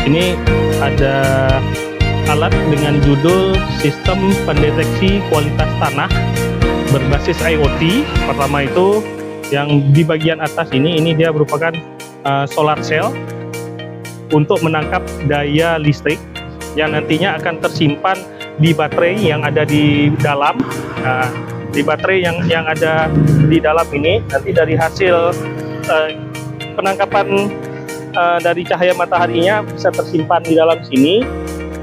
sini ada alat dengan judul Sistem Pendeteksi Kualitas Tanah berbasis IoT. Pertama itu yang di bagian atas ini dia merupakan solar cell untuk menangkap daya listrik yang nantinya akan tersimpan di baterai yang ada di dalam. Nah, di baterai yang ada di dalam ini nanti dari hasil penangkapan dari cahaya mataharinya bisa tersimpan di dalam sini.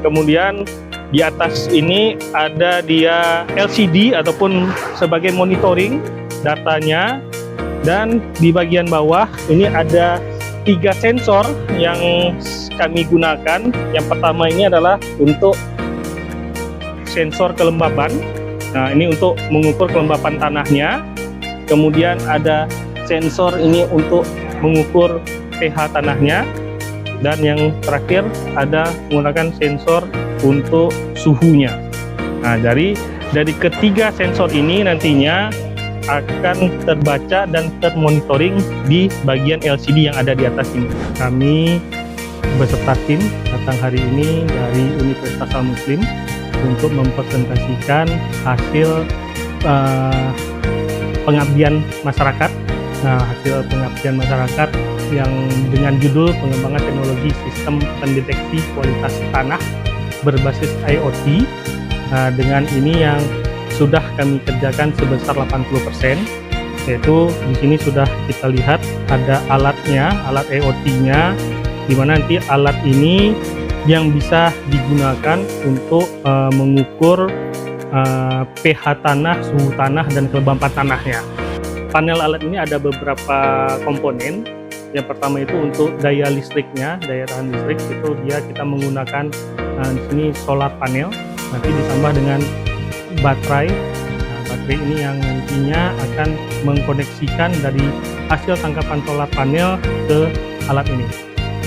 Kemudian di atas ini ada dia LCD ataupun sebagai monitoring datanya, dan di bagian bawah ini ada 3 sensor yang kami gunakan. Yang pertama ini adalah untuk sensor kelembaban. Nah, ini untuk mengukur kelembapan tanahnya. Kemudian ada sensor ini untuk mengukur pH tanahnya. Dan yang terakhir ada menggunakan sensor untuk suhunya. Nah, dari ketiga sensor ini nantinya akan terbaca dan termonitoring di bagian LCD yang ada di atas ini. Kami beserta tim datang hari ini dari Universitas Al-Muslim untuk mempresentasikan hasil pengabdian masyarakat. Nah, hasil pengabdian masyarakat yang dengan judul pengembangan teknologi sistem pendeteksi kualitas tanah berbasis IoT. Nah, dengan ini yang sudah kami kerjakan sebesar 80%, yaitu di sini sudah kita lihat ada alatnya, alat IoT-nya, di mana nanti alat ini yang bisa digunakan untuk mengukur pH tanah, suhu tanah, dan kelembapan tanahnya. Panel alat ini ada beberapa komponen. Yang pertama itu untuk daya listriknya, daya tahan listrik itu kita menggunakan di sini solar panel, nanti ditambah dengan baterai. Nah, baterai ini yang nantinya akan mengkoneksikan dari hasil tangkapan solar panel ke alat ini.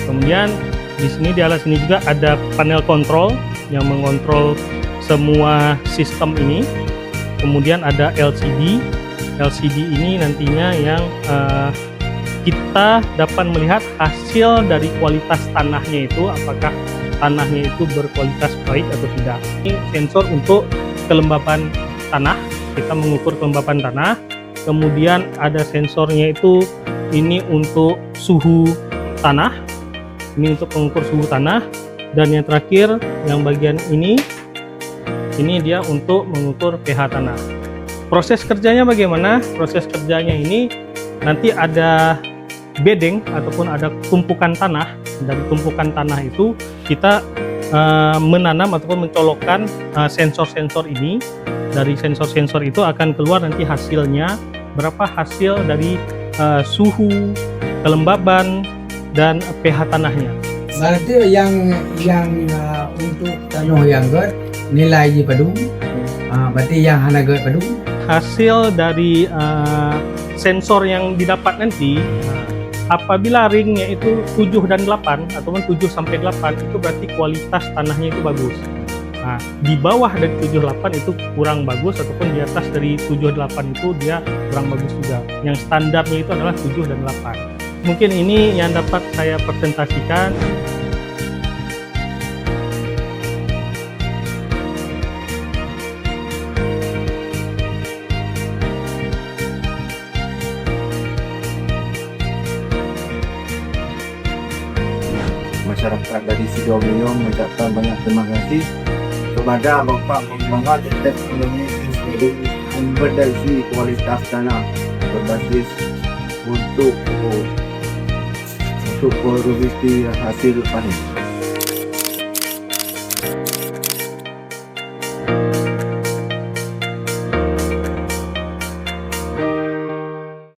Kemudian di sini di alat sini juga ada panel kontrol yang mengontrol semua sistem ini. Kemudian ada LCD. LCD ini nantinya yang kita dapat melihat hasil dari kualitas tanahnya itu, apakah tanahnya itu berkualitas baik atau tidak. Ini sensor untuk kelembapan tanah, kita mengukur kelembapan tanah. Kemudian ada sensornya itu ini untuk suhu tanah, ini untuk mengukur suhu tanah. Dan yang terakhir yang bagian ini dia untuk mengukur pH tanah. Proses kerjanya bagaimana? Proses kerjanya ini nanti ada bedeng ataupun ada tumpukan tanah. Dari tumpukan tanah itu kita menanam ataupun mencolokkan sensor-sensor ini. Dari sensor-sensor itu akan keluar nanti hasilnya, berapa hasil dari suhu, kelembaban, dan pH tanahnya. Berarti yang untuk tanah yang GERD nilai padung, berarti yang hana GERD padung. Hasil dari sensor yang didapat nanti, apabila ringnya itu 7 dan 8 ataupun 7 sampai 8, itu berarti kualitas tanahnya itu bagus. Nah, di bawah dari 7-8 itu kurang bagus, ataupun di atas dari 7-8 itu dia kurang bagus juga. Yang standarnya itu adalah 7 dan 8. Mungkin ini yang dapat saya presentasikan. Masyarakat dari Sidoarjo mengucapkan banyak terima kasih kepada Bapak Pengembangan Teknologi Institut Pendeteksi Kualitas Tanah berbasis untuk produksi hasil panen.